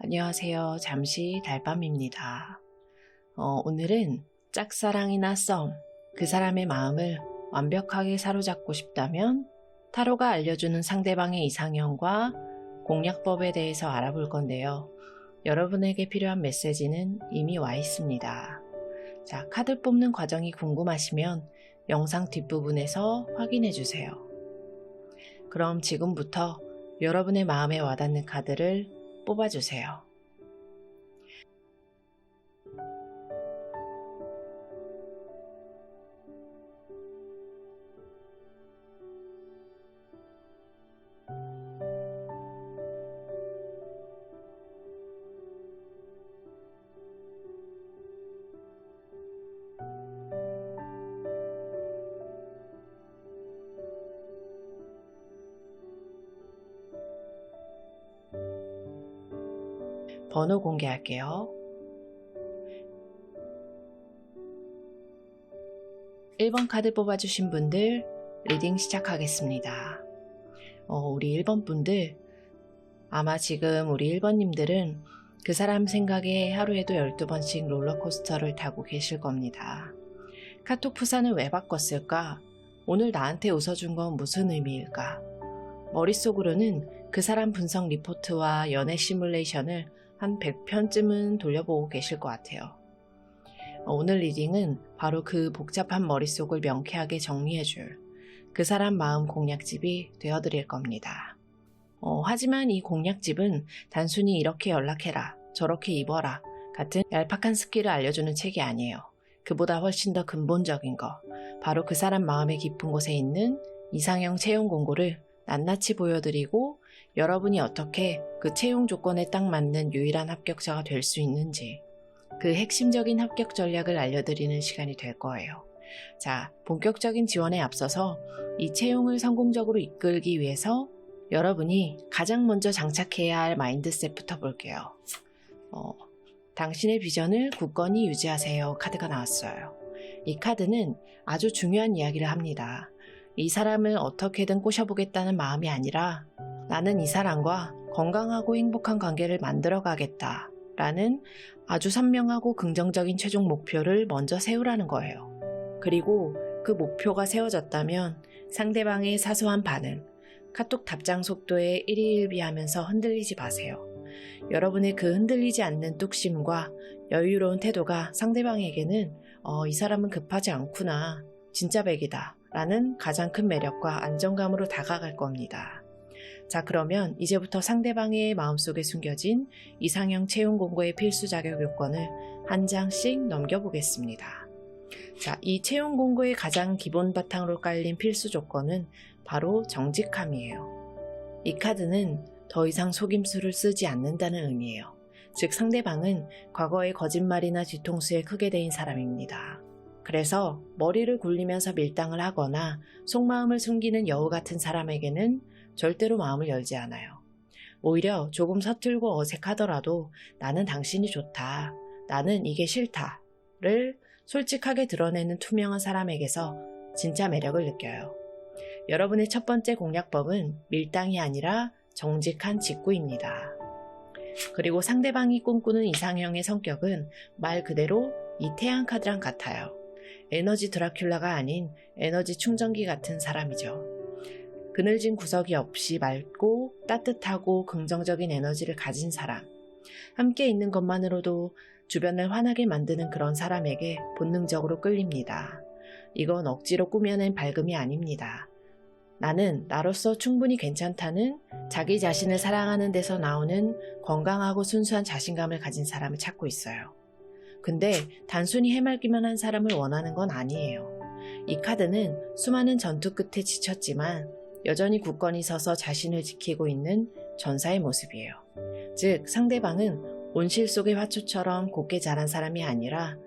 안녕하세요. 잠시 달밤입니다. 오늘은 짝사랑이나 썸, 그 사람의 마음을 완벽하게 사로잡고 싶다면 타로가 알려주는 상대방의 이상형과 공략법에 대해서 알아볼 건데요. 여러분에게 필요한 메시지는 이미 와 있습니다. 자, 카드 뽑는 과정이 궁금하시면 영상 뒷부분에서 확인해 주세요. 그럼 지금부터 여러분의 마음에 와닿는 카드를 뽑아주세요. 번호 공개할게요. 1번 카드 뽑아주신 분들 리딩 시작하겠습니다. 우리 1번 분들, 아마 지금 우리 1번님들은 그 사람 생각에 하루에도 12번씩 롤러코스터를 타고 계실 겁니다. 카톡 프사는 왜 바꿨을까? 오늘 나한테 웃어준 건 무슨 의미일까? 머릿속으로는 그 사람 분석 리포트와 연애 시뮬레이션을 한 100편쯤은 돌려보고 계실 것 같아요. 오늘 리딩은 바로 그 복잡한 머릿속을 명쾌하게 정리해줄 그 사람 마음 공략집이 되어드릴 겁니다. 하지만 이 공략집은 단순히 이렇게 연락해라, 저렇게 입어라 같은 얄팍한 스킬을 알려주는 책이 아니에요. 그보다 훨씬 더 근본적인 거, 바로 그 사람 마음의 깊은 곳에 있는 이상형 채용 공고를 낱낱이 보여드리고 여러분이 어떻게 그 채용 조건에 딱 맞는 유일한 합격자가 될 수 있는지 그 핵심적인 합격 전략을 알려드리는 시간이 될 거예요. 자, 본격적인 지원에 앞서서 이 채용을 성공적으로 이끌기 위해서 여러분이 가장 먼저 장착해야 할 마인드셋부터 볼게요. 당신의 비전을 굳건히 유지하세요 카드가 나왔어요. 이 카드는 아주 중요한 이야기를 합니다. 이 사람을 어떻게든 꼬셔보겠다는 마음이 아니라 나는 이 사람과 건강하고 행복한 관계를 만들어 가겠다 라는 아주 선명하고 긍정적인 최종 목표를 먼저 세우라는 거예요. 그리고 그 목표가 세워졌다면 상대방의 사소한 반응, 카톡 답장 속도에 일희일비하면서 흔들리지 마세요. 여러분의 그 흔들리지 않는 뚝심과 여유로운 태도가 상대방에게는 이 사람은 급하지 않구나, 진짜 백이다 라는 가장 큰 매력과 안정감으로 다가갈 겁니다. 자, 그러면 이제부터 상대방의 마음속에 숨겨진 이상형 채용 공고의 필수 자격 요건을 한 장씩 넘겨보겠습니다. 자, 이 채용 공고의 가장 기본 바탕으로 깔린 필수 조건은 바로 정직함이에요. 이 카드는 더 이상 속임수를 쓰지 않는다는 의미예요. 즉, 상대방은 과거의 거짓말이나 뒤통수에 크게 대인 사람입니다. 그래서 머리를 굴리면서 밀당을 하거나 속마음을 숨기는 여우 같은 사람에게는 절대로 마음을 열지 않아요. 오히려 조금 서툴고 어색하더라도 나는 당신이 좋다, 나는 이게 싫다를 솔직하게 드러내는 투명한 사람에게서 진짜 매력을 느껴요. 여러분의 첫 번째 공략법은 밀당이 아니라 정직한 직구입니다. 그리고 상대방이 꿈꾸는 이상형의 성격은 말 그대로 이 태양 카드랑 같아요. 에너지 드라큘라가 아닌 에너지 충전기 같은 사람이죠. 그늘진 구석이 없이 맑고 따뜻하고 긍정적인 에너지를 가진 사람. 함께 있는 것만으로도 주변을 환하게 만드는 그런 사람에게 본능적으로 끌립니다. 이건 억지로 꾸며낸 밝음이 아닙니다. 나는 나로서 충분히 괜찮다는 자기 자신을 사랑하는 데서 나오는 건강하고 순수한 자신감을 가진 사람을 찾고 있어요. 근데 단순히 해맑기만 한 사람을 원하는 건 아니에요. 이 카드는 수많은 전투 끝에 지쳤지만 여전히 굳건히 서서 자신을 지키고 있는 전사의 모습이에요. 즉, 상대방은 온실 속의 화초처럼 곱게 자란 사람이 아니라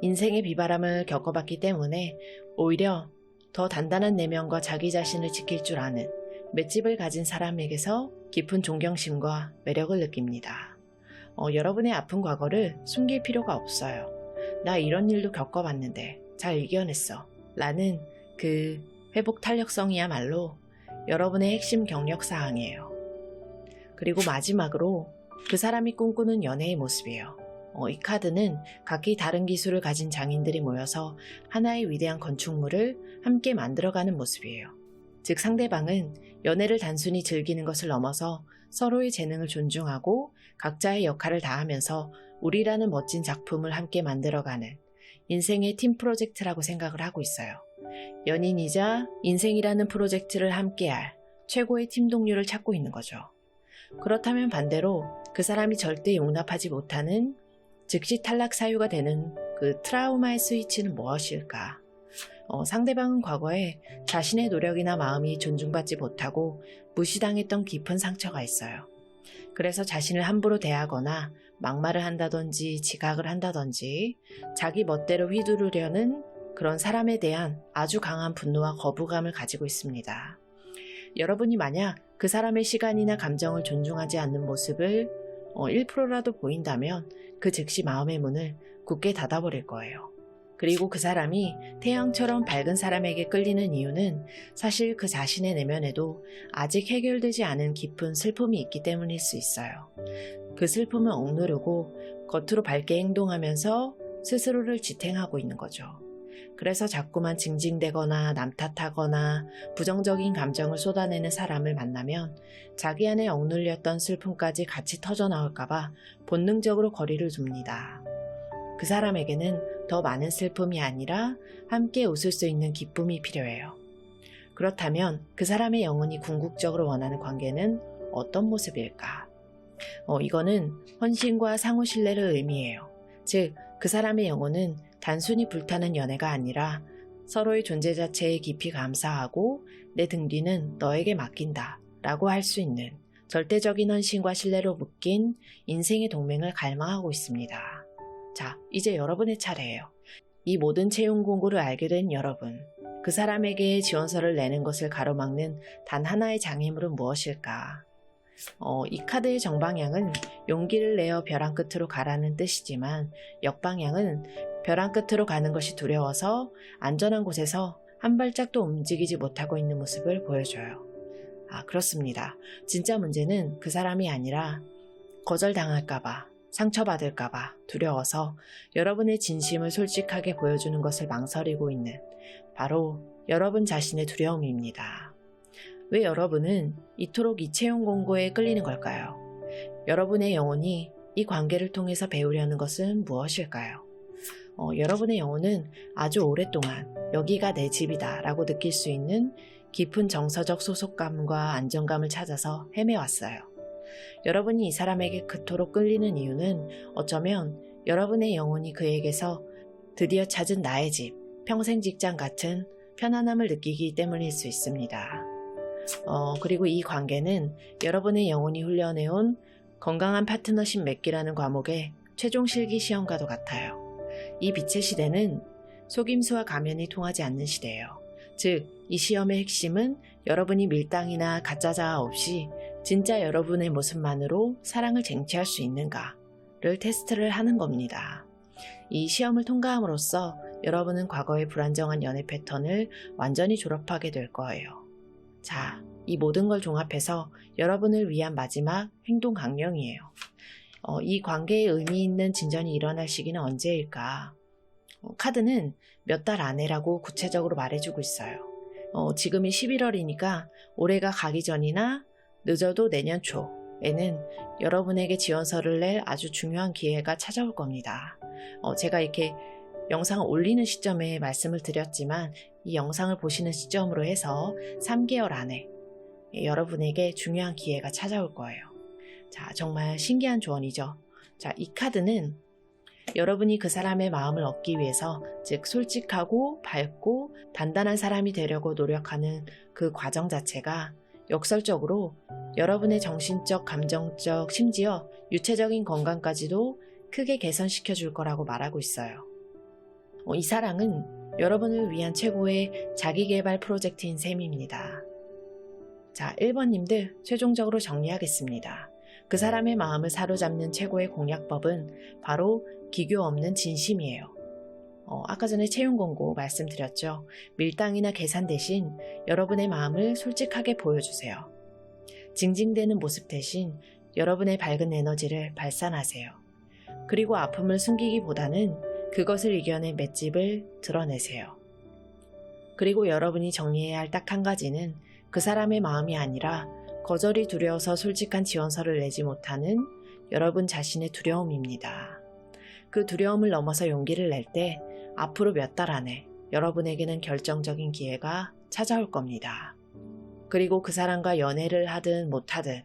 인생의 비바람을 겪어봤기 때문에 오히려 더 단단한 내면과 자기 자신을 지킬 줄 아는 맷집을 가진 사람에게서 깊은 존경심과 매력을 느낍니다. 여러분의 아픈 과거를 숨길 필요가 없어요. 나 이런 일도 겪어봤는데 잘 이겨냈어 라는 그 회복 탄력성이야말로 여러분의 핵심 경력 사항이에요. 그리고 마지막으로 그 사람이 꿈꾸는 연애의 모습이에요. 이 카드는 각기 다른 기술을 가진 장인들이 모여서 하나의 위대한 건축물을 함께 만들어가는 모습이에요. 즉 상대방은 연애를 단순히 즐기는 것을 넘어서 서로의 재능을 존중하고 각자의 역할을 다하면서 우리라는 멋진 작품을 함께 만들어가는 인생의 팀 프로젝트라고 생각을 하고 있어요. 연인이자 인생이라는 프로젝트를 함께할 최고의 팀 동료를 찾고 있는 거죠. 그렇다면 반대로 그 사람이 절대 용납하지 못하는 즉시 탈락 사유가 되는 그 트라우마의 스위치는 무엇일까? 상대방은 과거에 자신의 노력이나 마음이 존중받지 못하고 무시당했던 깊은 상처가 있어요. 그래서 자신을 함부로 대하거나 막말을 한다든지 지각을 한다든지 자기 멋대로 휘두르려는 그런 사람에 대한 아주 강한 분노와 거부감을 가지고 있습니다. 여러분이 만약 그 사람의 시간이나 감정을 존중하지 않는 모습을 1%라도 보인다면 그 즉시 마음의 문을 굳게 닫아버릴 거예요. 그리고 그 사람이 태양처럼 밝은 사람에게 끌리는 이유는 사실 그 자신의 내면에도 아직 해결되지 않은 깊은 슬픔이 있기 때문일 수 있어요. 그 슬픔을 억누르고 겉으로 밝게 행동하면서 스스로를 지탱하고 있는 거죠. 그래서 자꾸만 징징대거나 남 탓하거나 부정적인 감정을 쏟아내는 사람을 만나면 자기 안에 억눌렸던 슬픔까지 같이 터져나올까봐 본능적으로 거리를 둡니다. 그 사람에게는 더 많은 슬픔이 아니라 함께 웃을 수 있는 기쁨이 필요해요. 그렇다면 그 사람의 영혼이 궁극적으로 원하는 관계는 어떤 모습일까? 이거는 헌신과 상호 신뢰를 의미해요. 즉, 그 사람의 영혼은 단순히 불타는 연애가 아니라 서로의 존재 자체에 깊이 감사하고 내 등 뒤는 너에게 맡긴다 라고 할 수 있는 절대적인 헌신과 신뢰로 묶인 인생의 동맹을 갈망하고 있습니다. 자, 이제 여러분의 차례예요. 이 모든 채용 공고를 알게 된 여러분, 그 사람에게 지원서를 내는 것을 가로막는 단 하나의 장애물은 무엇일까? 이 카드의 정방향은 용기를 내어 벼랑 끝으로 가라는 뜻이지만 역방향은 벼랑 끝으로 가는 것이 두려워서 안전한 곳에서 한 발짝도 움직이지 못하고 있는 모습을 보여줘요. 그렇습니다. 진짜 문제는 그 사람이 아니라 거절당할까봐, 상처받을까봐 두려워서 여러분의 진심을 솔직하게 보여주는 것을 망설이고 있는 바로 여러분 자신의 두려움입니다. 왜 여러분은 이토록 이채용 공고에 끌리는 걸까요? 여러분의 영혼이 이 관계를 통해서 배우려는 것은 무엇일까요? 여러분의 영혼은 아주 오랫동안 여기가 내 집이다 라고 느낄 수 있는 깊은 정서적 소속감과 안정감을 찾아서 헤매왔어요. 여러분이 이 사람에게 그토록 끌리는 이유는 어쩌면 여러분의 영혼이 그에게서 드디어 찾은 나의 집, 평생 직장 같은 편안함을 느끼기 때문일 수 있습니다. 그리고 이 관계는 여러분의 영혼이 훈련해온 건강한 파트너십 맺기라는 과목의 최종 실기 시험과도 같아요. 이 빛의 시대는 속임수와 가면이 통하지 않는 시대예요. 즉, 이 시험의 핵심은 여러분이 밀당이나 가짜자아 없이 진짜 여러분의 모습만으로 사랑을 쟁취할 수 있는가를 테스트를 하는 겁니다. 이 시험을 통과함으로써 여러분은 과거의 불안정한 연애 패턴을 완전히 졸업하게 될 거예요. 자, 이 모든 걸 종합해서 여러분을 위한 마지막 행동 강령이에요. 이 관계에 의미 있는 진전이 일어날 시기는 언제일까? 카드는 몇 달 안에라고 구체적으로 말해주고 있어요. 지금이 11월이니까 올해가 가기 전이나 늦어도 내년 초에는 여러분에게 지원서를 낼 아주 중요한 기회가 찾아올 겁니다. 제가 이렇게 영상을 올리는 시점에 말씀을 드렸지만 이 영상을 보시는 시점으로 해서 3개월 안에 여러분에게 중요한 기회가 찾아올 거예요. 자, 정말 신기한 조언이죠. 자, 이 카드는 여러분이 그 사람의 마음을 얻기 위해서, 즉 솔직하고 밝고 단단한 사람이 되려고 노력하는 그 과정 자체가 역설적으로 여러분의 정신적, 감정적, 심지어 유체적인 건강까지도 크게 개선시켜 줄 거라고 말하고 있어요. 이 사랑은 여러분을 위한 최고의 자기개발 프로젝트인 셈입니다. 자, 1번님들 최종적으로 정리하겠습니다. 그 사람의 마음을 사로잡는 최고의 공략법은 바로 기교 없는 진심이에요. 아까 전에 채용 공고 말씀드렸죠. 밀당이나 계산 대신 여러분의 마음을 솔직하게 보여주세요. 징징대는 모습 대신 여러분의 밝은 에너지를 발산하세요. 그리고 아픔을 숨기기보다는 그것을 이겨낸 맷집을 드러내세요. 그리고 여러분이 정리해야 할 딱 한 가지는 그 사람의 마음이 아니라 거절이 두려워서 솔직한 지원서를 내지 못하는 여러분 자신의 두려움입니다. 그 두려움을 넘어서 용기를 낼 때 앞으로 몇 달 안에 여러분에게는 결정적인 기회가 찾아올 겁니다. 그리고 그 사람과 연애를 하든 못하든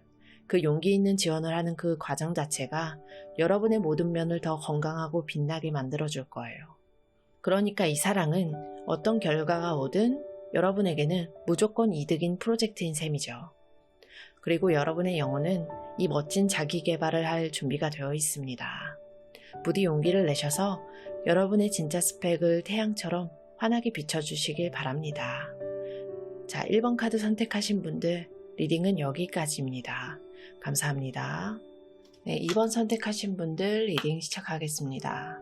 그 용기 있는 지원을 하는 그 과정 자체가 여러분의 모든 면을 더 건강하고 빛나게 만들어줄 거예요. 그러니까 이 사랑은 어떤 결과가 오든 여러분에게는 무조건 이득인 프로젝트인 셈이죠. 그리고 여러분의 영혼은 이 멋진 자기 개발을 할 준비가 되어 있습니다. 부디 용기를 내셔서 여러분의 진짜 스펙을 태양처럼 환하게 비춰주시길 바랍니다. 자, 1번 카드 선택하신 분들 리딩은 여기까지입니다. 감사합니다. 네, 2번 선택하신 분들 리딩 시작하겠습니다.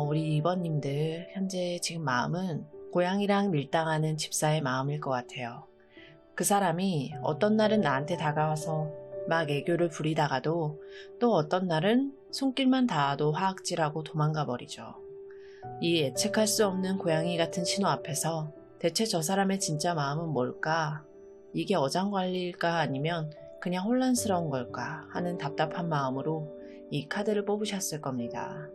우리 2번님들 현재 지금 마음은 고양이랑 밀당하는 집사의 마음일 것 같아요. 그 사람이 어떤 날은 나한테 다가와서 막 애교를 부리다가도 또 어떤 날은 손길만 닿아도 화학질하고 도망가 버리죠. 이 예측할 수 없는 고양이 같은 신호 앞에서 대체 저 사람의 진짜 마음은 뭘까? 이게 어장관리일까 아니면 그냥 혼란스러운 걸까 하는 답답한 마음으로 이 카드를 뽑으셨을 겁니다.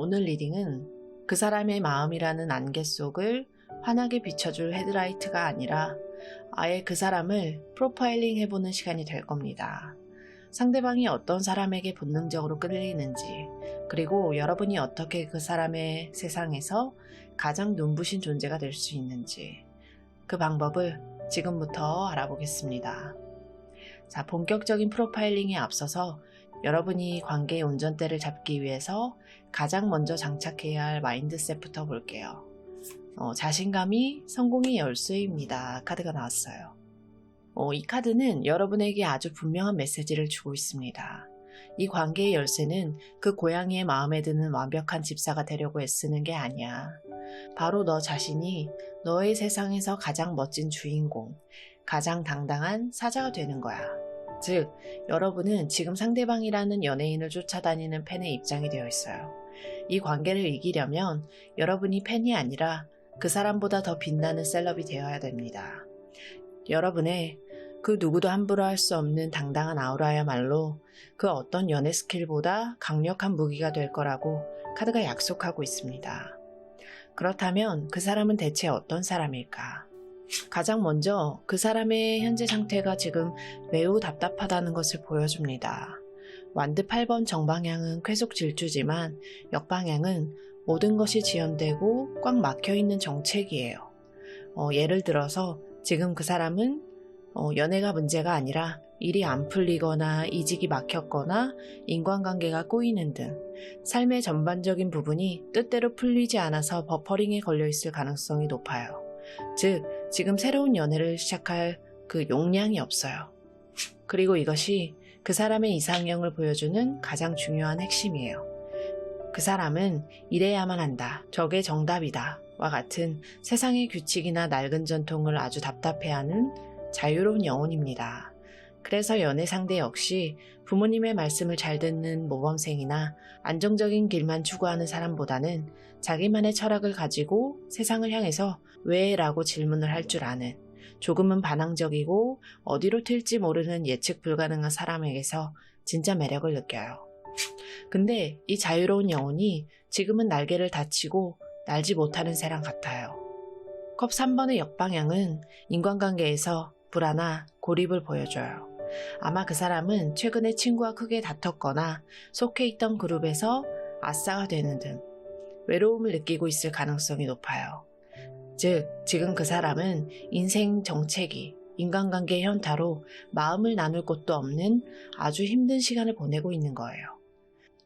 오늘 리딩은 그 사람의 마음이라는 안개 속을 환하게 비춰줄 헤드라이트가 아니라 아예 그 사람을 프로파일링 해보는 시간이 될 겁니다. 상대방이 어떤 사람에게 본능적으로 끌리는지, 그리고 여러분이 어떻게 그 사람의 세상에서 가장 눈부신 존재가 될 수 있는지, 그 방법을 지금부터 알아보겠습니다. 자, 본격적인 프로파일링에 앞서서 여러분이 관계의 운전대를 잡기 위해서 가장 먼저 장착해야 할 마인드셋부터 볼게요. 자신감이 성공의 열쇠입니다. 카드가 나왔어요. 이 카드는 여러분에게 아주 분명한 메시지를 주고 있습니다. 이 관계의 열쇠는 그 고양이의 마음에 드는 완벽한 집사가 되려고 애쓰는 게 아니야. 바로 너 자신이 너의 세상에서 가장 멋진 주인공, 가장 당당한 사자가 되는 거야. 즉, 여러분은 지금 상대방이라는 연예인을 쫓아다니는 팬의 입장이 되어 있어요. 이 관계를 이기려면 여러분이 팬이 아니라 그 사람보다 더 빛나는 셀럽이 되어야 됩니다. 여러분의 그 누구도 함부로 할 수 없는 당당한 아우라야말로 그 어떤 연애 스킬보다 강력한 무기가 될 거라고 카드가 약속하고 있습니다. 그렇다면 그 사람은 대체 어떤 사람일까? 가장 먼저 그 사람의 현재 상태가 지금 매우 답답하다는 것을 보여줍니다. 완드 8번 정방향은 쾌속 질주지만 역방향은 모든 것이 지연되고 꽉 막혀있는 정책이에요. 예를 들어서 지금 그 사람은 연애가 문제가 아니라 일이 안 풀리거나 이직이 막혔거나 인간관계가 꼬이는 등 삶의 전반적인 부분이 뜻대로 풀리지 않아서 버퍼링에 걸려있을 가능성이 높아요. 즉, 지금 새로운 연애를 시작할 그 용량이 없어요. 그리고 이것이 그 사람의 이상형을 보여주는 가장 중요한 핵심이에요. 그 사람은 이래야만 한다, 저게 정답이다 와 같은 세상의 규칙이나 낡은 전통을 아주 답답해하는 자유로운 영혼입니다. 그래서 연애 상대 역시 부모님의 말씀을 잘 듣는 모범생이나 안정적인 길만 추구하는 사람보다는 자기만의 철학을 가지고 세상을 향해서 왜? 라고 질문을 할 줄 아는 조금은 반항적이고 어디로 튈지 모르는 예측 불가능한 사람에게서 진짜 매력을 느껴요. 근데 이 자유로운 영혼이 지금은 날개를 다치고 날지 못하는 새랑 같아요. 컵 3번의 역방향은 인간관계에서 불안과 고립을 보여줘요. 아마 그 사람은 최근에 친구와 크게 다퉜거나 속해 있던 그룹에서 아싸가 되는 등 외로움을 느끼고 있을 가능성이 높아요. 즉, 지금 그 사람은 인생 정체기, 인간관계 현타로 마음을 나눌 곳도 없는 아주 힘든 시간을 보내고 있는 거예요.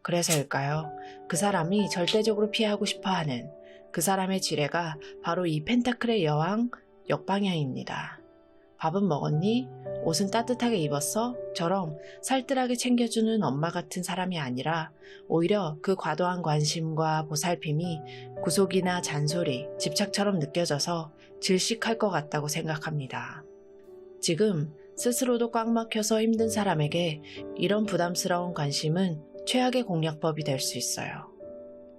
그래서일까요? 그 사람이 절대적으로 피하고 싶어하는 그 사람의 지뢰가 바로 이 펜타클의 여왕 역방향입니다. 밥은 먹었니? 옷은 따뜻하게 입었어? 처럼 살뜰하게 챙겨주는 엄마 같은 사람이 아니라 오히려 그 과도한 관심과 보살핌이 구속이나 잔소리, 집착처럼 느껴져서 질식할 것 같다고 생각합니다. 지금 스스로도 꽉 막혀서 힘든 사람에게 이런 부담스러운 관심은 최악의 공략법이 될 수 있어요.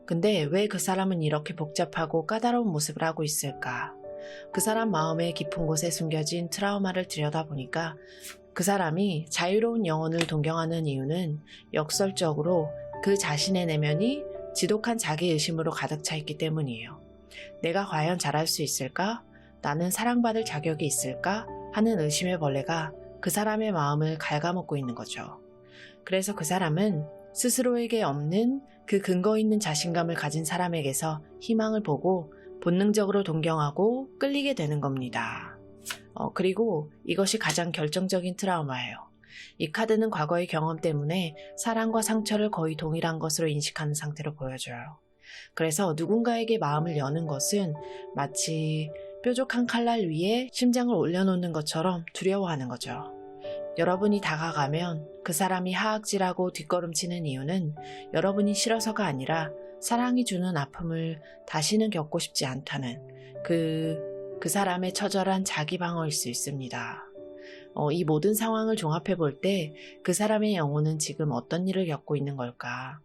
근데 왜 그 사람은 이렇게 복잡하고 까다로운 모습을 하고 있을까? 그 사람 마음의 깊은 곳에 숨겨진 트라우마를 들여다보니까 그 사람이 자유로운 영혼을 동경하는 이유는 역설적으로 그 자신의 내면이 지독한 자기의심으로 가득 차 있기 때문이에요. 내가 과연 잘할 수 있을까? 나는 사랑받을 자격이 있을까? 하는 의심의 벌레가 그 사람의 마음을 갉아먹고 있는 거죠. 그래서 그 사람은 스스로에게 없는 그 근거 있는 자신감을 가진 사람에게서 희망을 보고 본능적으로 동경하고 끌리게 되는 겁니다. 그리고 이것이 가장 결정적인 트라우마예요. 이 카드는 과거의 경험 때문에 사랑과 상처를 거의 동일한 것으로 인식하는 상태로 보여줘요. 그래서 누군가에게 마음을 여는 것은 마치 뾰족한 칼날 위에 심장을 올려놓는 것처럼 두려워하는 거죠. 여러분이 다가가면 그 사람이 하악질하고 뒷걸음치는 이유는 여러분이 싫어서가 아니라 사랑이 주는 아픔을 다시는 겪고 싶지 않다는 그 사람의 처절한 자기 방어일 수 있습니다. 이 모든 상황을 종합해 볼 때 그 사람의 영혼은 지금 어떤 일을 겪고 있는 걸까?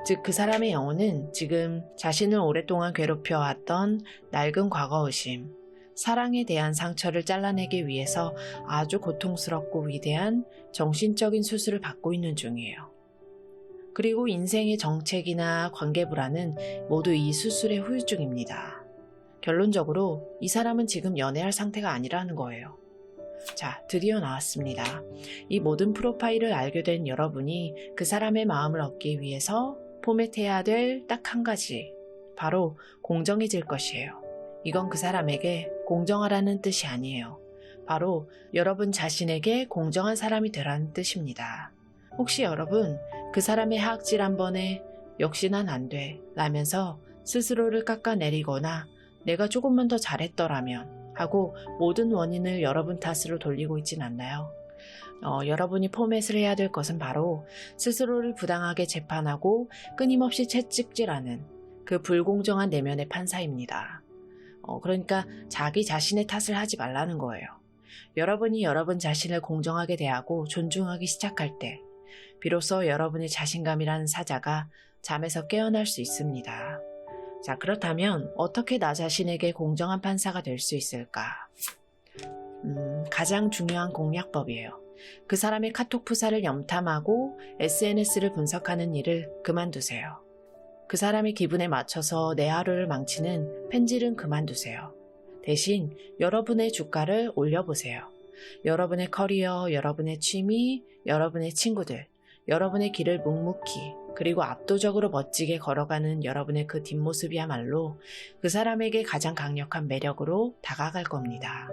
즉 그 사람의 영혼은 지금 자신을 오랫동안 괴롭혀왔던 낡은 과거 의심, 사랑에 대한 상처를 잘라내기 위해서 아주 고통스럽고 위대한 정신적인 수술을 받고 있는 중이에요. 그리고 인생의 정책이나 관계 불안은 모두 이 수술의 후유증입니다. 결론적으로 이 사람은 지금 연애할 상태가 아니라는 거예요. 자, 드디어 나왔습니다. 이 모든 프로파일을 알게 된 여러분이 그 사람의 마음을 얻기 위해서 포맷해야 될 딱 한 가지, 바로 공정해질 것이에요. 이건 그 사람에게 공정하라는 뜻이 아니에요. 바로 여러분 자신에게 공정한 사람이 되라는 뜻입니다. 혹시 여러분 그 사람의 하악질 한 번에 역시 난 안 돼 라면서 스스로를 깎아내리거나 내가 조금만 더 잘했더라면 하고 모든 원인을 여러분 탓으로 돌리고 있진 않나요? 여러분이 포맷을 해야 될 것은 바로 스스로를 부당하게 재판하고 끊임없이 채찍질하는 그 불공정한 내면의 판사입니다. 그러니까 자기 자신의 탓을 하지 말라는 거예요. 여러분이 여러분 자신을 공정하게 대하고 존중하기 시작할 때 비로소 여러분의 자신감이라는 사자가 잠에서 깨어날 수 있습니다. 자, 그렇다면 어떻게 나 자신에게 공정한 판사가 될 수 있을까? 가장 중요한 공략법이에요. 그 사람의 카톡 프사를 염탐하고 SNS를 분석하는 일을 그만두세요. 그 사람의 기분에 맞춰서 내 하루를 망치는 펜질은 그만두세요. 대신 여러분의 주가를 올려보세요. 여러분의 커리어, 여러분의 취미, 여러분의 친구들, 여러분의 길을 묵묵히 그리고 압도적으로 멋지게 걸어가는 여러분의 그 뒷모습이야말로 그 사람에게 가장 강력한 매력으로 다가갈 겁니다.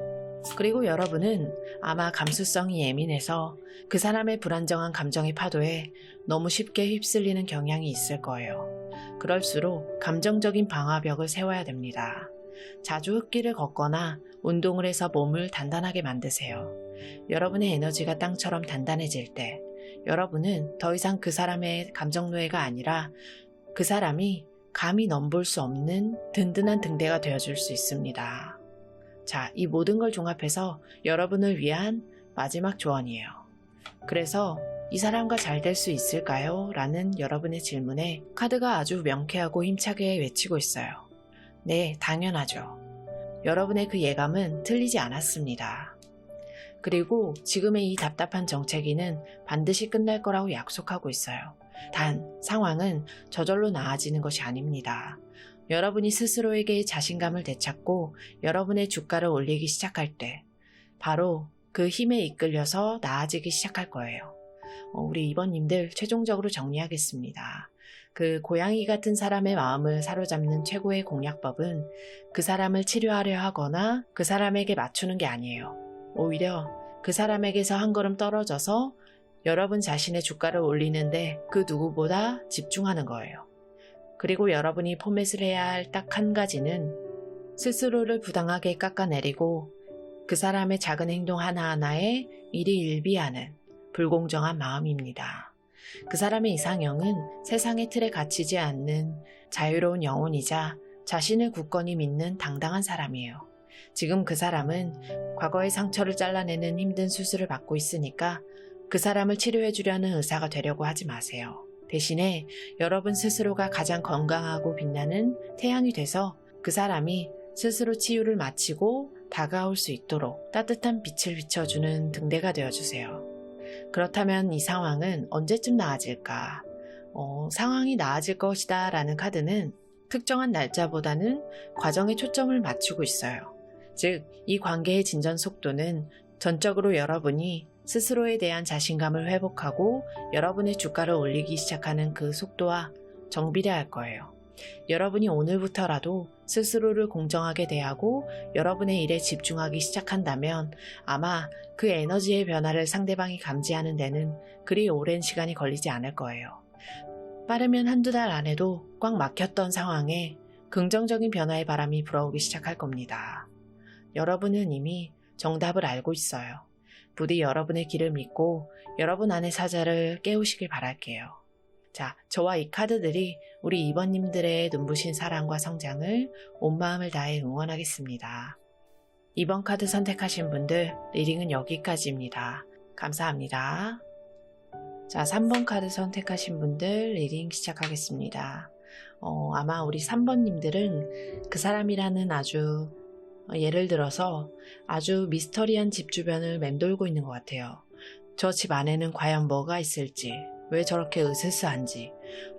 그리고 여러분은 아마 감수성이 예민해서 그 사람의 불안정한 감정의 파도에 너무 쉽게 휩쓸리는 경향이 있을 거예요. 그럴수록 감정적인 방화벽을 세워야 됩니다. 자주 흙길을 걷거나 운동을 해서 몸을 단단하게 만드세요. 여러분의 에너지가 땅처럼 단단해질 때 여러분은 더 이상 그 사람의 감정 노예가 아니라 그 사람이 감히 넘볼 수 없는 든든한 등대가 되어줄 수 있습니다. 자, 이 모든 걸 종합해서 여러분을 위한 마지막 조언이에요. 그래서 이 사람과 잘 될 수 있을까요? 라는 여러분의 질문에 카드가 아주 명쾌하고 힘차게 외치고 있어요. 네, 당연하죠. 여러분의 그 예감은 틀리지 않았습니다. 그리고 지금의 이 답답한 정체기는 반드시 끝날 거라고 약속하고 있어요. 단, 상황은 저절로 나아지는 것이 아닙니다. 여러분이 스스로에게 자신감을 되찾고 여러분의 주가를 올리기 시작할 때 바로 그 힘에 이끌려서 나아지기 시작할 거예요. 우리 2번님들 최종적으로 정리하겠습니다. 그 고양이 같은 사람의 마음을 사로잡는 최고의 공략법은 그 사람을 치료하려 하거나 그 사람에게 맞추는 게 아니에요. 오히려 그 사람에게서 한 걸음 떨어져서 여러분 자신의 주가를 올리는데 그 누구보다 집중하는 거예요. 그리고 여러분이 포맷을 해야 할 딱 한 가지는 스스로를 부당하게 깎아내리고 그 사람의 작은 행동 하나하나에 일희일비하는 불공정한 마음입니다. 그 사람의 이상형은 세상의 틀에 갇히지 않는 자유로운 영혼이자 자신을 굳건히 믿는 당당한 사람이에요. 지금 그 사람은 과거의 상처를 잘라내는 힘든 수술을 받고 있으니까 그 사람을 치료해주려는 의사가 되려고 하지 마세요. 대신에 여러분 스스로가 가장 건강하고 빛나는 태양이 돼서 그 사람이 스스로 치유를 마치고 다가올 수 있도록 따뜻한 빛을 비춰주는 등대가 되어주세요. 그렇다면 이 상황은 언제쯤 나아질까? 상황이 나아질 것이다 라는 카드는 특정한 날짜보다는 과정에 초점을 맞추고 있어요. 즉, 이 관계의 진전 속도는 전적으로 여러분이 스스로에 대한 자신감을 회복하고 여러분의 주가를 올리기 시작하는 그 속도와 정비례할 거예요. 여러분이 오늘부터라도 스스로를 공정하게 대하고 여러분의 일에 집중하기 시작한다면 아마 그 에너지의 변화를 상대방이 감지하는 데는 그리 오랜 시간이 걸리지 않을 거예요. 빠르면 한두 달 안에도 꽉 막혔던 상황에 긍정적인 변화의 바람이 불어오기 시작할 겁니다. 여러분은 이미 정답을 알고 있어요. 부디 여러분의 길을 믿고 여러분 안의 사자를 깨우시길 바랄게요. 자, 저와 이 카드들이 우리 2번님들의 눈부신 사랑과 성장을 온 마음을 다해 응원하겠습니다. 2번 카드 선택하신 분들 리딩은 여기까지입니다. 감사합니다. 자, 3번 카드 선택하신 분들 리딩 시작하겠습니다. 아마 우리 3번님들은 그 사람이라는 아주 예를 들어서 아주 미스터리한 집 주변을 맴돌고 있는 것 같아요. 저 집 안에는 과연 뭐가 있을지, 왜 저렇게 으스스한지,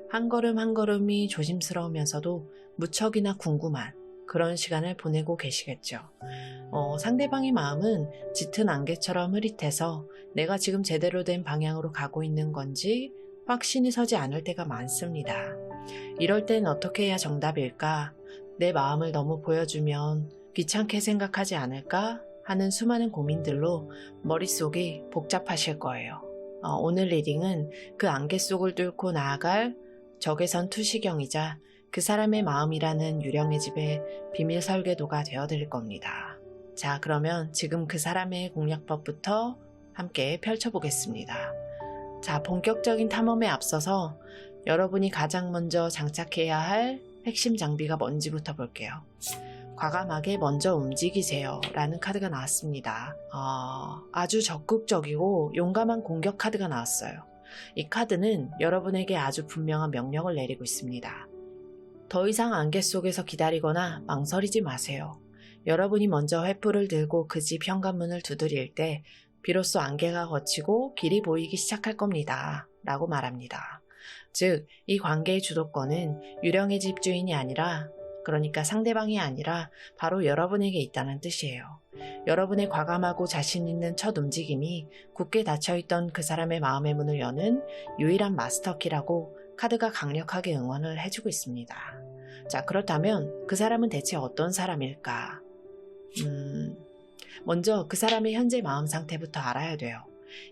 한 걸음 한 걸음이 조심스러우면서도 무척이나 궁금한 그런 시간을 보내고 계시겠죠. 상대방의 마음은 짙은 안개처럼 흐릿해서 내가 지금 제대로 된 방향으로 가고 있는 건지 확신이 서지 않을 때가 많습니다. 이럴 땐 어떻게 해야 정답일까? 내 마음을 너무 보여주면 귀찮게 생각하지 않을까? 하는 수많은 고민들로 머릿속이 복잡하실 거예요. 오늘 리딩은 그 안개 속을 뚫고 나아갈 적외선 투시경이자 그 사람의 마음이라는 유령의 집의 비밀 설계도가 되어드릴 겁니다. 자, 그러면 지금 그 사람의 공략법부터 함께 펼쳐보겠습니다. 자, 본격적인 탐험에 앞서서 여러분이 가장 먼저 장착해야 할 핵심 장비가 뭔지부터 볼게요. 과감하게 먼저 움직이세요 라는 카드가 나왔습니다. 아주 적극적이고 용감한 공격 카드가 나왔어요. 이 카드는 여러분에게 아주 분명한 명령을 내리고 있습니다. 더 이상 안개 속에서 기다리거나 망설이지 마세요. 여러분이 먼저 횃불을 들고 그 집 현관문을 두드릴 때 비로소 안개가 걷히고 길이 보이기 시작할 겁니다. 라고 말합니다. 즉, 이 관계의 주도권은 유령의 집 주인이 아니라, 그러니까 상대방이 아니라 바로 여러분에게 있다는 뜻이에요. 여러분의 과감하고 자신 있는 첫 움직임이 굳게 닫혀있던 그 사람의 마음의 문을 여는 유일한 마스터키라고 카드가 강력하게 응원을 해주고 있습니다. 자, 그렇다면 그 사람은 대체 어떤 사람일까? 먼저 그 사람의 현재 마음 상태부터 알아야 돼요.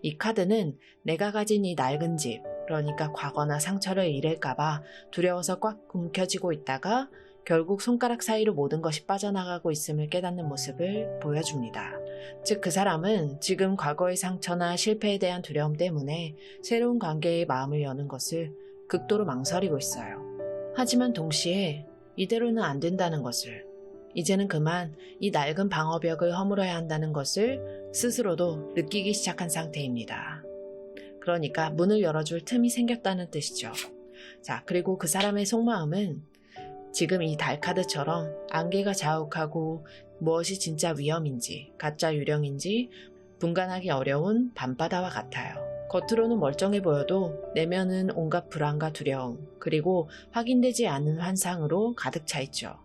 이 카드는 내가 가진 이 낡은 집, 그러니까 과거나 상처를 잃을까봐 두려워서 꽉 움켜쥐고 있다가 결국 손가락 사이로 모든 것이 빠져나가고 있음을 깨닫는 모습을 보여줍니다. 즉, 그 사람은 지금 과거의 상처나 실패에 대한 두려움 때문에 새로운 관계에 마음을 여는 것을 극도로 망설이고 있어요. 하지만 동시에 이대로는 안 된다는 것을, 이제는 그만 이 낡은 방어벽을 허물어야 한다는 것을 스스로도 느끼기 시작한 상태입니다. 그러니까 문을 열어줄 틈이 생겼다는 뜻이죠. 자, 그리고 그 사람의 속마음은 지금 이 달카드처럼 안개가 자욱하고 무엇이 진짜 위험인지 가짜 유령인지 분간하기 어려운 밤바다와 같아요. 겉으로는 멀쩡해 보여도 내면은 온갖 불안과 두려움, 그리고 확인되지 않은 환상으로 가득 차 있죠.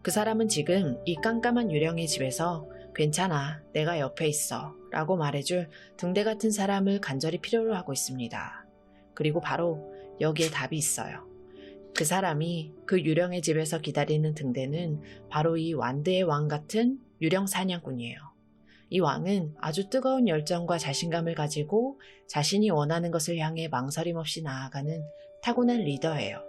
그 사람은 지금 이 깜깜한 유령의 집에서 괜찮아, 내가 옆에 있어 라고 말해줄 등대 같은 사람을 간절히 필요로 하고 있습니다. 그리고 바로 여기에 답이 있어요. 그 사람이 그 유령의 집에서 기다리는 등대는 바로 이 완드의 왕 같은 유령 사냥꾼이에요. 이 왕은 아주 뜨거운 열정과 자신감을 가지고 자신이 원하는 것을 향해 망설임 없이 나아가는 타고난 리더예요.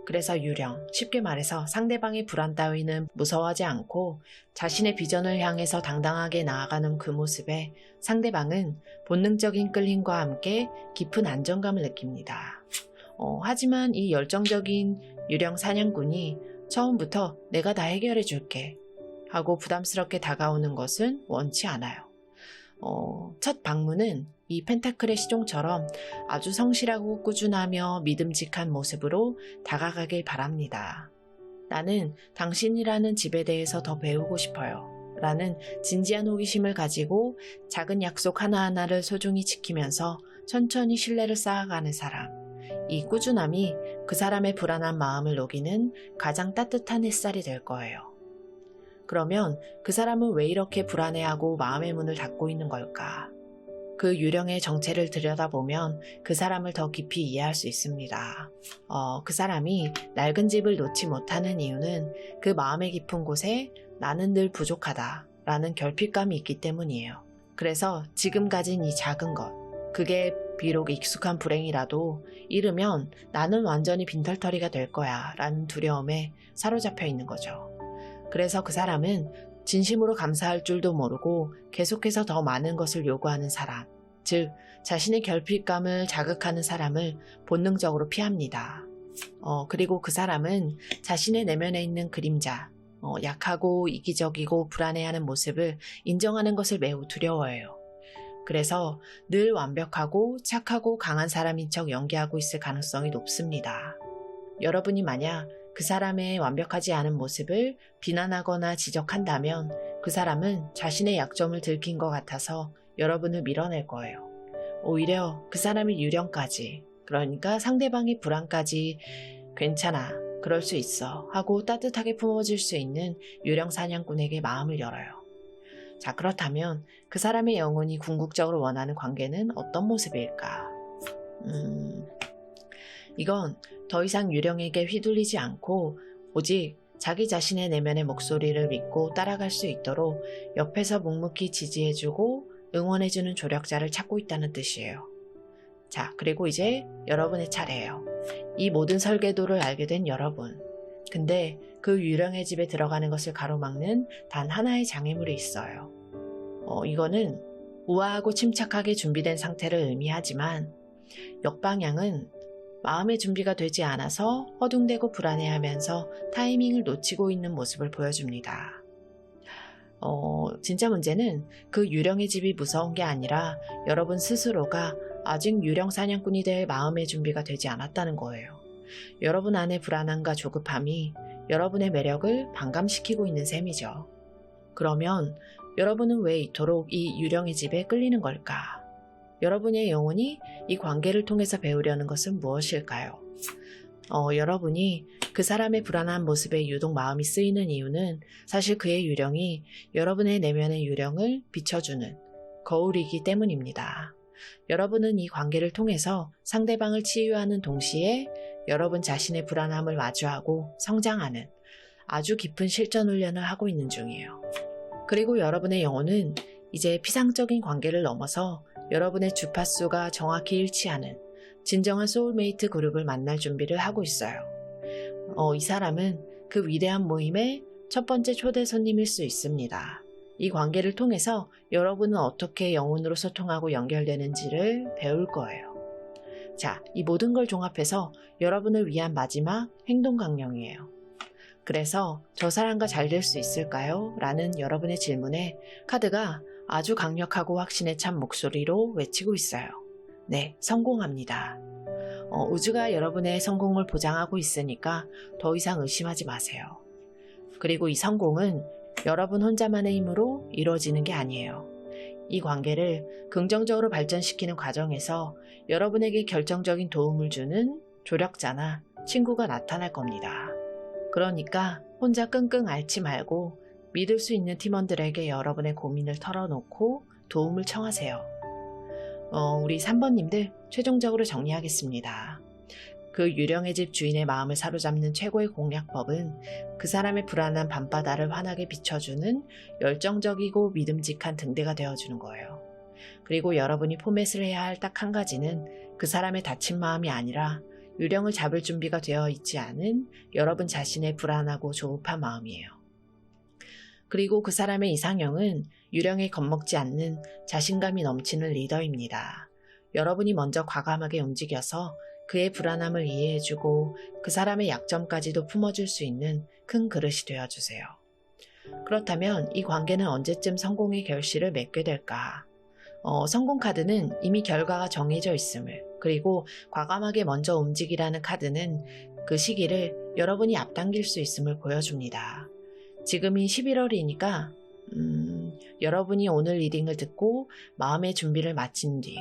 그래서 유령, 쉽게 말해서 상대방의 불안 따위는 무서워하지 않고 자신의 비전을 향해서 당당하게 나아가는 그 모습에 상대방은 본능적인 끌림과 함께 깊은 안정감을 느낍니다. 하지만 이 열정적인 유령 사냥꾼이 처음부터 내가 다 해결해 줄게 하고 부담스럽게 다가오는 것은 원치 않아요. 첫 방문은 이 펜타클의 시종처럼 아주 성실하고 꾸준하며 믿음직한 모습으로 다가가길 바랍니다. 나는 당신이라는 집에 대해서 더 배우고 싶어요. 라는 진지한 호기심을 가지고 작은 약속 하나하나를 소중히 지키면서 천천히 신뢰를 쌓아가는 사람. 이 꾸준함이 그 사람의 불안한 마음을 녹이는 가장 따뜻한 햇살이 될 거예요. 그러면 그 사람은 왜 이렇게 불안해하고 마음의 문을 닫고 있는 걸까? 그 유령의 정체를 들여다보면 그 사람을 더 깊이 이해할 수 있습니다. 그 사람이 낡은 집을 놓지 못하는 이유는 그 마음의 깊은 곳에 나는 늘 부족하다 라는 결핍감이 있기 때문이에요. 그래서 지금 가진 이 작은 것, 그게 비록 익숙한 불행이라도 잃으면 나는 완전히 빈털터리가 될 거야 라는 두려움에 사로잡혀 있는 거죠. 그래서 그 사람은 진심으로 감사할 줄도 모르고 계속해서 더 많은 것을 요구하는 사람, 즉 자신의 결핍감을 자극하는 사람을 본능적으로 피합니다. 그리고 그 사람은 자신의 내면에 있는 그림자, 약하고 이기적이고 불안해하는 모습을 인정하는 것을 매우 두려워해요. 그래서 늘 완벽하고 착하고 강한 사람인 척 연기하고 있을 가능성이 높습니다. 여러분이 만약 그 사람의 완벽하지 않은 모습을 비난하거나 지적한다면 그 사람은 자신의 약점을 들킨 것 같아서 여러분을 밀어낼 거예요. 오히려 그 사람의 유령까지, 그러니까 상대방의 불안까지 괜찮아, 그럴 수 있어 하고 따뜻하게 품어줄 수 있는 유령 사냥꾼에게 마음을 열어요. 자, 그렇다면 그 사람의 영혼이 궁극적으로 원하는 관계는 어떤 모습일까? 이건 더 이상 유령에게 휘둘리지 않고 오직 자기 자신의 내면의 목소리를 믿고 따라갈 수 있도록 옆에서 묵묵히 지지해주고 응원해주는 조력자를 찾고 있다는 뜻이에요. 자, 그리고 이제 여러분의 차례예요. 이 모든 설계도를 알게 된 여러분. 근데 그 유령의 집에 들어가는 것을 가로막는 단 하나의 장애물이 있어요. 이거는 우아하고 침착하게 준비된 상태를 의미하지만 역방향은 마음의 준비가 되지 않아서 허둥대고 불안해하면서 타이밍을 놓치고 있는 모습을 보여줍니다. 진짜 문제는 그 유령의 집이 무서운 게 아니라 여러분 스스로가 아직 유령 사냥꾼이 될 마음의 준비가 되지 않았다는 거예요. 여러분 안의 불안함과 조급함이 여러분의 매력을 반감시키고 있는 셈이죠. 그러면 여러분은 왜 이토록 이 유령의 집에 끌리는 걸까? 여러분의 영혼이 이 관계를 통해서 배우려는 것은 무엇일까요? 여러분이 그 사람의 불안한 모습에 유독 마음이 쓰이는 이유는 사실 그의 유령이 여러분의 내면의 유령을 비춰주는 거울이기 때문입니다. 여러분은 이 관계를 통해서 상대방을 치유하는 동시에 여러분 자신의 불안함을 마주하고 성장하는 아주 깊은 실전 훈련을 하고 있는 중이에요. 그리고 여러분의 영혼은 이제 피상적인 관계를 넘어서 여러분의 주파수가 정확히 일치하는 진정한 소울메이트 그룹을 만날 준비를 하고 있어요. 이 사람은 그 위대한 모임의 첫 번째 초대 손님일 수 있습니다. 이 관계를 통해서 여러분은 어떻게 영혼으로 소통하고 연결되는지를 배울 거예요. 자, 이 모든 걸 종합해서 여러분을 위한 마지막 행동 강령이에요. 그래서 저 사람과 잘 될 수 있을까요? 라는 여러분의 질문에 카드가 아주 강력하고 확신에 찬 목소리로 외치고 있어요. 네, 성공합니다. 우주가 여러분의 성공을 보장하고 있으니까 더 이상 의심하지 마세요. 그리고 이 성공은 여러분 혼자만의 힘으로 이루어지는 게 아니에요. 이 관계를 긍정적으로 발전시키는 과정에서 여러분에게 결정적인 도움을 주는 조력자나 친구가 나타날 겁니다. 그러니까 혼자 끙끙 앓지 말고 믿을 수 있는 팀원들에게 여러분의 고민을 털어놓고 도움을 청하세요. 우리 3번님들 최종적으로 정리하겠습니다. 그 유령의 집 주인의 마음을 사로잡는 최고의 공략법은 그 사람의 불안한 밤바다를 환하게 비춰주는 열정적이고 믿음직한 등대가 되어주는 거예요. 그리고 여러분이 포맷을 해야 할 딱 한 가지는 그 사람의 다친 마음이 아니라 유령을 잡을 준비가 되어 있지 않은 여러분 자신의 불안하고 조급한 마음이에요. 그리고 그 사람의 이상형은 유령에 겁먹지 않는 자신감이 넘치는 리더입니다. 여러분이 먼저 과감하게 움직여서 그의 불안함을 이해해주고 그 사람의 약점까지도 품어줄 수 있는 큰 그릇이 되어주세요. 그렇다면 이 관계는 언제쯤 성공의 결실을 맺게 될까? 성공 카드는 이미 결과가 정해져 있음을, 그리고 과감하게 먼저 움직이라는 카드는 그 시기를 여러분이 앞당길 수 있음을 보여줍니다. 지금이 11월이니까 여러분이 오늘 리딩을 듣고 마음의 준비를 마친 뒤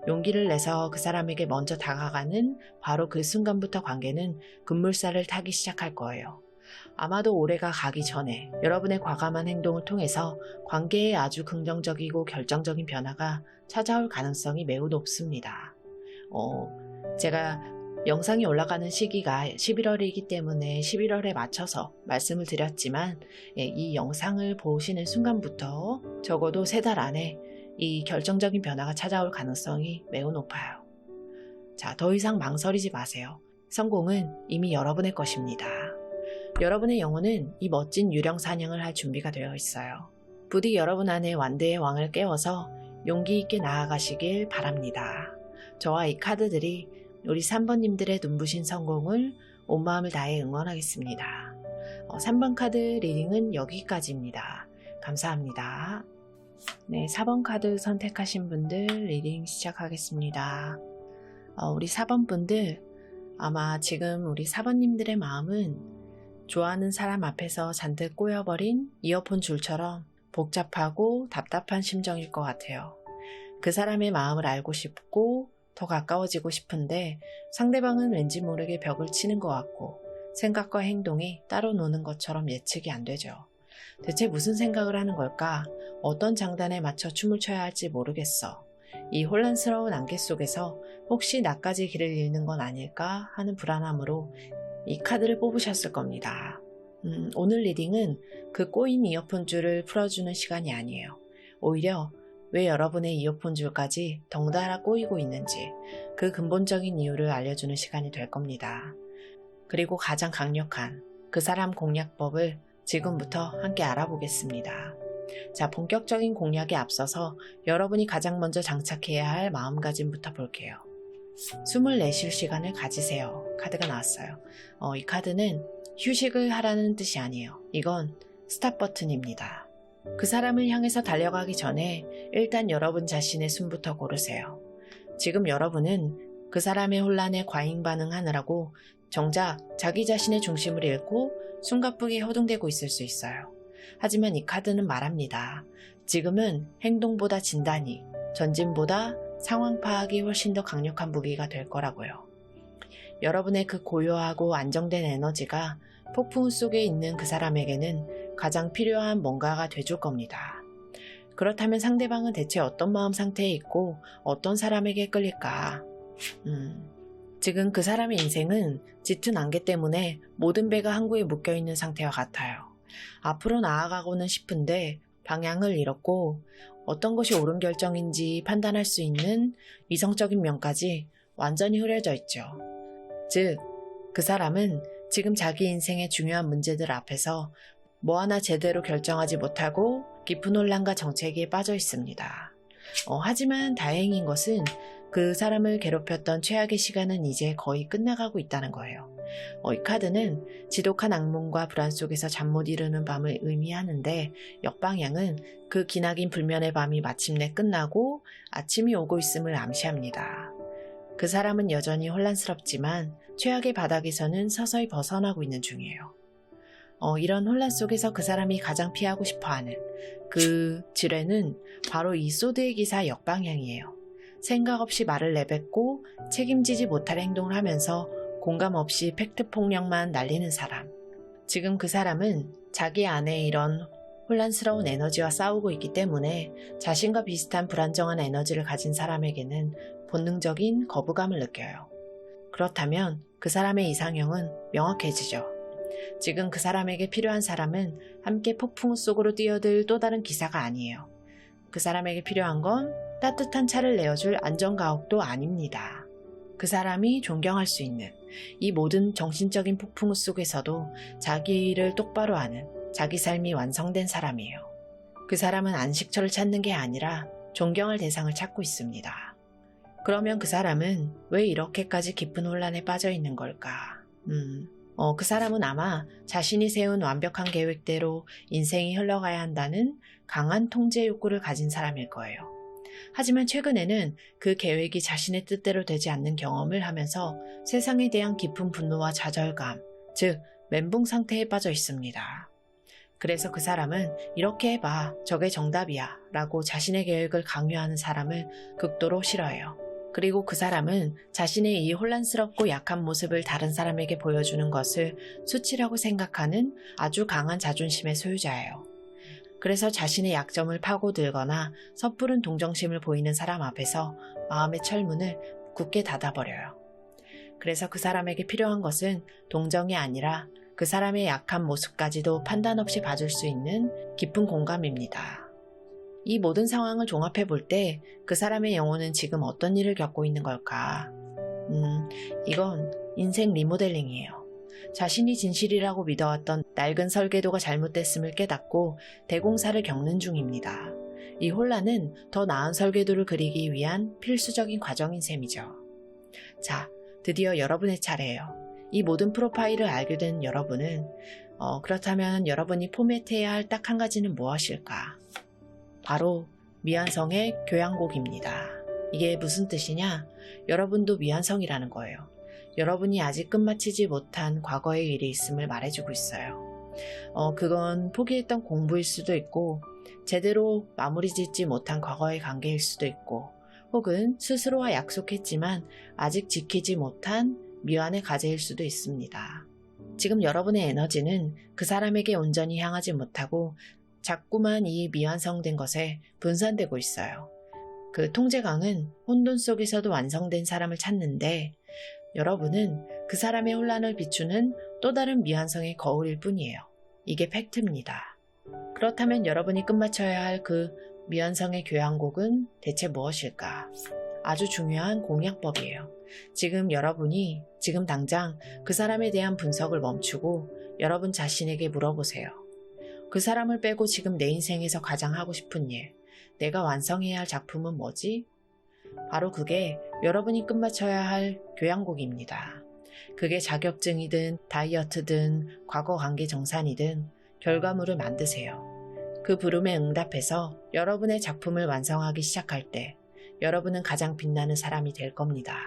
용기를 내서 그 사람에게 먼저 다가가는 바로 그 순간부터 관계는 급물살을 타기 시작할 거예요. 아마도 올해가 가기 전에 여러분의 과감한 행동을 통해서 관계에 아주 긍정적이고 결정적인 변화가 찾아올 가능성이 매우 높습니다. 제가 영상이 올라가는 시기가 11월이기 때문에 11월에 맞춰서 말씀을 드렸지만 이 영상을 보시는 순간부터 적어도 3달 안에 이 결정적인 변화가 찾아올 가능성이 매우 높아요. 자, 더 이상 망설이지 마세요. 성공은 이미 여러분의 것입니다. 여러분의 영혼은 이 멋진 유령 사냥을 할 준비가 되어 있어요. 부디 여러분 안에 완대의 왕을 깨워서 용기 있게 나아가시길 바랍니다. 저와 이 카드들이 우리 3번님들의 눈부신 성공을 온 마음을 다해 응원하겠습니다. 3번 카드 리딩은 여기까지입니다. 감사합니다. 네, 4번 카드 선택하신 분들 리딩 시작하겠습니다. 우리 4번 분들, 아마 지금 우리 4번님들의 마음은 좋아하는 사람 앞에서 잔뜩 꼬여버린 이어폰 줄처럼 복잡하고 답답한 심정일 것 같아요. 그 사람의 마음을 알고 싶고 더 가까워지고 싶은데 상대방은 왠지 모르게 벽을 치는 것 같고 생각과 행동이 따로 노는 것처럼 예측이 안 되죠. 대체 무슨 생각을 하는 걸까? 어떤 장단에 맞춰 춤을 춰야 할지 모르겠어. 이 혼란스러운 안개 속에서 혹시 나까지 길을 잃는 건 아닐까 하는 불안함으로 이 카드를 뽑으셨을 겁니다. 오늘 리딩은 그 꼬인 이어폰 줄을 풀어주는 시간이 아니에요. 오히려 왜 여러분의 이어폰 줄까지 덩달아 꼬이고 있는지 그 근본적인 이유를 알려주는 시간이 될 겁니다. 그리고 가장 강력한 그 사람 공략법을 지금부터 함께 알아보겠습니다. 자, 본격적인 공략에 앞서서 여러분이 가장 먼저 장착해야 할 마음가짐부터 볼게요. 숨을 내쉴 시간을 가지세요. 카드가 나왔어요. 이 카드는 휴식을 하라는 뜻이 아니에요. 이건 스탑 버튼입니다. 그 사람을 향해서 달려가기 전에 일단 여러분 자신의 숨부터 고르세요. 지금 여러분은 그 사람의 혼란에 과잉 반응하느라고 정작 자기 자신의 중심을 잃고 숨가쁘게 허둥대고 있을 수 있어요. 하지만 이 카드는 말합니다. 지금은 행동보다 진단이, 전진보다 상황 파악이 훨씬 더 강력한 무기가 될 거라고요. 여러분의 그 고요하고 안정된 에너지가 폭풍 속에 있는 그 사람에게는 가장 필요한 뭔가가 돼줄 겁니다. 그렇다면 상대방은 대체 어떤 마음 상태에 있고 어떤 사람에게 끌릴까? 지금 그 사람의 인생은 짙은 안개 때문에 모든 배가 항구에 묶여있는 상태와 같아요. 앞으로 나아가고는 싶은데 방향을 잃었고 어떤 것이 옳은 결정인지 판단할 수 있는 이성적인 면까지 완전히 흐려져 있죠. 즉, 그 사람은 지금 자기 인생의 중요한 문제들 앞에서 뭐 하나 제대로 결정하지 못하고 깊은 혼란과 정체기에 빠져 있습니다. 하지만 다행인 것은 그 사람을 괴롭혔던 최악의 시간은 이제 거의 끝나가고 있다는 거예요. 이 카드는 지독한 악몽과 불안 속에서 잠 못 이루는 밤을 의미하는데 역방향은 그 기나긴 불면의 밤이 마침내 끝나고 아침이 오고 있음을 암시합니다. 그 사람은 여전히 혼란스럽지만 최악의 바닥에서는 서서히 벗어나고 있는 중이에요. 이런 혼란 속에서 그 사람이 가장 피하고 싶어하는 그 지뢰는 바로 이 소드의 기사 역방향이에요. 생각 없이 말을 내뱉고 책임지지 못할 행동을 하면서 공감 없이 팩트 폭력만 날리는 사람. 지금 그 사람은 자기 안에 이런 혼란스러운 에너지와 싸우고 있기 때문에 자신과 비슷한 불안정한 에너지를 가진 사람에게는 본능적인 거부감을 느껴요. 그렇다면 그 사람의 이상형은 명확해지죠. 지금 그 사람에게 필요한 사람은 함께 폭풍 속으로 뛰어들 또 다른 기사가 아니에요. 그 사람에게 필요한 건 따뜻한 차를 내어줄 안전가옥도 아닙니다. 그 사람이 존경할 수 있는 이 모든 정신적인 폭풍 속에서도 자기 일을 똑바로 하는 자기 삶이 완성된 사람이에요. 그 사람은 안식처를 찾는 게 아니라 존경할 대상을 찾고 있습니다. 그러면 그 사람은 왜 이렇게까지 깊은 혼란에 빠져 있는 걸까? 그 사람은 아마 자신이 세운 완벽한 계획대로 인생이 흘러가야 한다는 강한 통제 욕구를 가진 사람일 거예요. 하지만 최근에는 그 계획이 자신의 뜻대로 되지 않는 경험을 하면서 세상에 대한 깊은 분노와 좌절감, 즉 멘붕 상태에 빠져 있습니다. 그래서 그 사람은 이렇게 해봐, 저게 정답이야 라고 자신의 계획을 강요하는 사람을 극도로 싫어해요. 그리고 그 사람은 자신의 이 혼란스럽고 약한 모습을 다른 사람에게 보여주는 것을 수치라고 생각하는 아주 강한 자존심의 소유자예요. 그래서 자신의 약점을 파고들거나 섣부른 동정심을 보이는 사람 앞에서 마음의 철문을 굳게 닫아버려요. 그래서 그 사람에게 필요한 것은 동정이 아니라 그 사람의 약한 모습까지도 판단 없이 봐줄 수 있는 깊은 공감입니다. 이 모든 상황을 종합해 볼 때 그 사람의 영혼은 지금 어떤 일을 겪고 있는 걸까? 이건 인생 리모델링이에요. 자신이 진실이라고 믿어왔던 낡은 설계도가 잘못됐음을 깨닫고 대공사를 겪는 중입니다. 이 혼란은 더 나은 설계도를 그리기 위한 필수적인 과정인 셈이죠. 자, 드디어 여러분의 차례예요. 이 모든 프로파일을 알게 된 여러분은 그렇다면 여러분이 포맷해야 할 딱 한 가지는 무엇일까? 바로 미완성의 교양곡입니다. 이게 무슨 뜻이냐? 여러분도 미완성이라는 거예요. 여러분이 아직 끝마치지 못한 과거의 일이 있음을 말해주고 있어요. 그건 포기했던 공부일 수도 있고 제대로 마무리 짓지 못한 과거의 관계일 수도 있고 혹은 스스로와 약속했지만 아직 지키지 못한 미완의 과제일 수도 있습니다. 지금 여러분의 에너지는 그 사람에게 온전히 향하지 못하고 자꾸만 이 미완성된 것에 분산되고 있어요. 그 통제강은 혼돈 속에서도 완성된 사람을 찾는데 여러분은 그 사람의 혼란을 비추는 또 다른 미완성의 거울일 뿐이에요. 이게 팩트입니다. 그렇다면 여러분이 끝마쳐야 할 그 미완성의 교양곡은 대체 무엇일까? 아주 중요한 공략법이에요. 지금 여러분이 지금 당장 그 사람에 대한 분석을 멈추고 여러분 자신에게 물어보세요. 그 사람을 빼고 지금 내 인생에서 가장 하고 싶은 일, 내가 완성해야 할 작품은 뭐지? 바로 그게 여러분이 끝마쳐야 할 교양곡입니다. 그게 자격증이든 다이어트든 과거 관계 정산이든 결과물을 만드세요. 그 부름에 응답해서 여러분의 작품을 완성하기 시작할 때 여러분은 가장 빛나는 사람이 될 겁니다.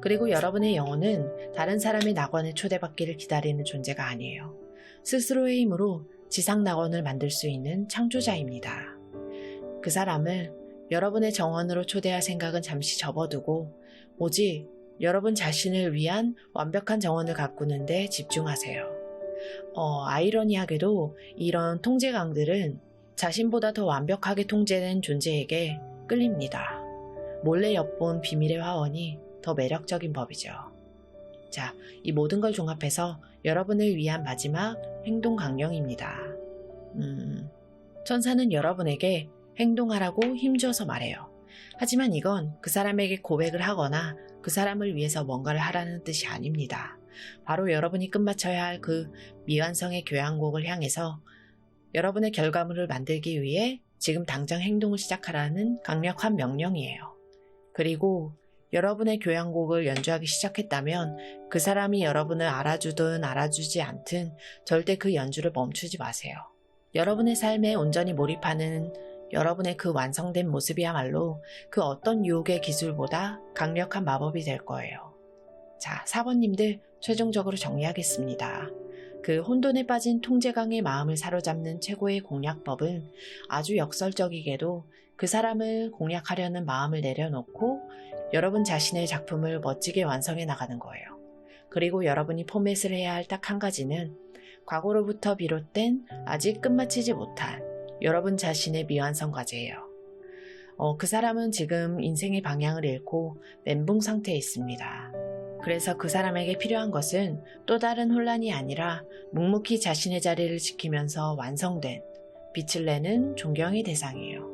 그리고 여러분의 영혼은 다른 사람의 낙원에 초대받기를 기다리는 존재가 아니에요. 스스로의 힘으로 지상 낙원을 만들 수 있는 창조자입니다. 그 사람을 여러분의 정원으로 초대할 생각은 잠시 접어두고 오직 여러분 자신을 위한 완벽한 정원을 가꾸는 데 집중하세요. 아이러니하게도 이런 통제강들은 자신보다 더 완벽하게 통제된 존재에게 끌립니다. 몰래 엿본 비밀의 화원이 더 매력적인 법이죠. 자, 이 모든 걸 종합해서 여러분을 위한 마지막 행동 강령입니다. 천사는 여러분에게 행동하라고 힘주어서 말해요. 하지만 이건 그 사람에게 고백을 하거나 그 사람을 위해서 뭔가를 하라는 뜻이 아닙니다. 바로 여러분이 끝마쳐야 할 그 미완성의 교양곡을 향해서 여러분의 결과물을 만들기 위해 지금 당장 행동을 시작하라는 강력한 명령이에요. 그리고 여러분의 교양곡을 연주하기 시작했다면 그 사람이 여러분을 알아주든 알아주지 않든 절대 그 연주를 멈추지 마세요. 여러분의 삶에 온전히 몰입하는 여러분의 그 완성된 모습이야말로 그 어떤 유혹의 기술보다 강력한 마법이 될 거예요. 자, 사번님들 최종적으로 정리하겠습니다. 그 혼돈에 빠진 통제강의 마음을 사로잡는 최고의 공략법은 아주 역설적이게도 그 사람을 공략하려는 마음을 내려놓고 여러분 자신의 작품을 멋지게 완성해 나가는 거예요. 그리고 여러분이 포맷을 해야 할 딱 한 가지는 과거로부터 비롯된 아직 끝마치지 못한 여러분 자신의 미완성 과제예요. 그 사람은 지금 인생의 방향을 잃고 멘붕 상태에 있습니다. 그래서 그 사람에게 필요한 것은 또 다른 혼란이 아니라 묵묵히 자신의 자리를 지키면서 완성된 빛을 내는 존경의 대상이에요.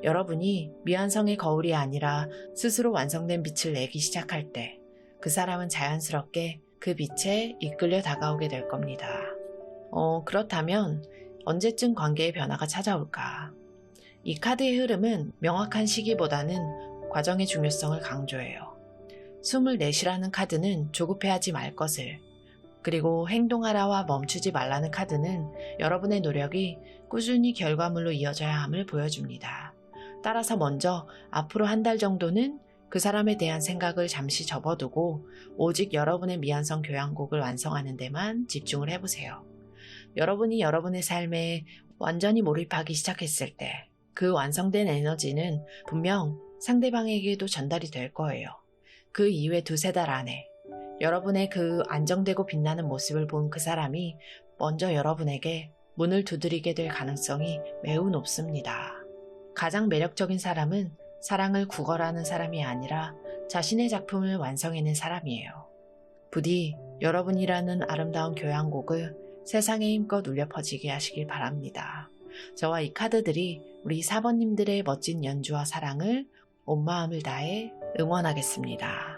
여러분이 미완성의 거울이 아니라 스스로 완성된 빛을 내기 시작할 때 그 사람은 자연스럽게 그 빛에 이끌려 다가오게 될 겁니다. 그렇다면 언제쯤 관계의 변화가 찾아올까? 이 카드의 흐름은 명확한 시기보다는 과정의 중요성을 강조해요. 숨을 내쉬라는 카드는 조급해하지 말 것을, 그리고 행동하라와 멈추지 말라는 카드는 여러분의 노력이 꾸준히 결과물로 이어져야 함을 보여줍니다. 따라서 먼저 앞으로 한 달 정도는 그 사람에 대한 생각을 잠시 접어두고 오직 여러분의 미완성 교양곡을 완성하는 데만 집중을 해보세요. 여러분이 여러분의 삶에 완전히 몰입하기 시작했을 때 그 완성된 에너지는 분명 상대방에게도 전달이 될 거예요. 그 이후에 두세 달 안에 여러분의 그 안정되고 빛나는 모습을 본 그 사람이 먼저 여러분에게 문을 두드리게 될 가능성이 매우 높습니다. 가장 매력적인 사람은 사랑을 구걸하는 사람이 아니라 자신의 작품을 완성해낸 사람이에요. 부디 여러분이라는 아름다운 교향곡을 세상에 힘껏 울려 퍼지게 하시길 바랍니다. 저와 이 카드들이 우리 4번님들의 멋진 연주와 사랑을 온 마음을 다해 응원하겠습니다.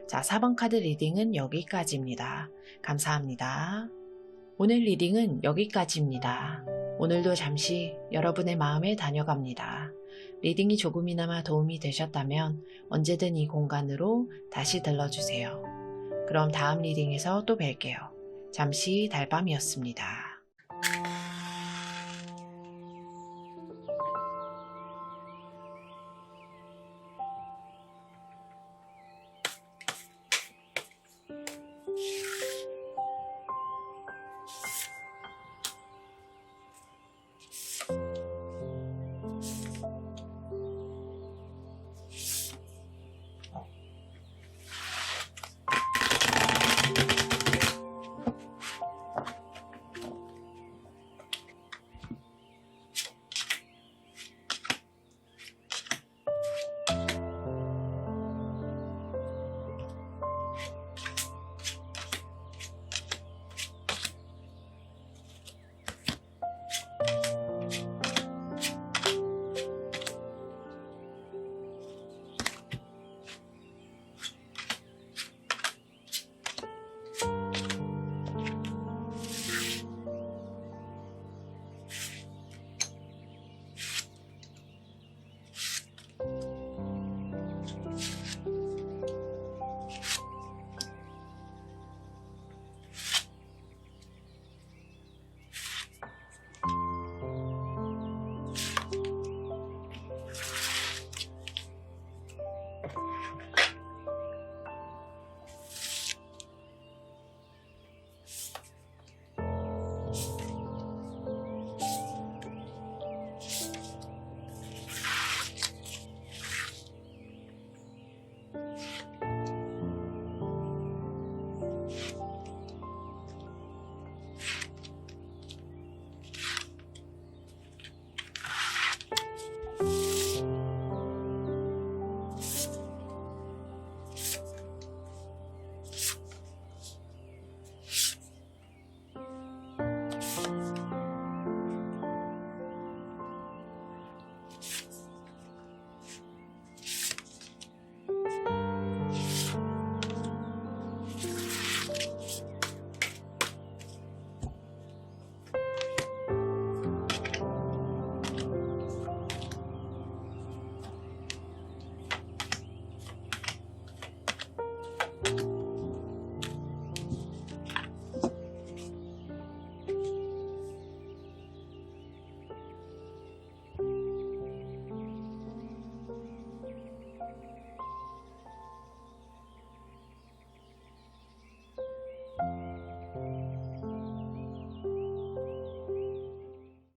자, 4번 카드 리딩은 여기까지입니다. 감사합니다. 오늘 리딩은 여기까지입니다. 오늘도 잠시 여러분의 마음에 다녀갑니다. 리딩이 조금이나마 도움이 되셨다면 언제든 이 공간으로 다시 들러주세요. 그럼 다음 리딩에서 또 뵐게요. 잠시 달밤이었습니다.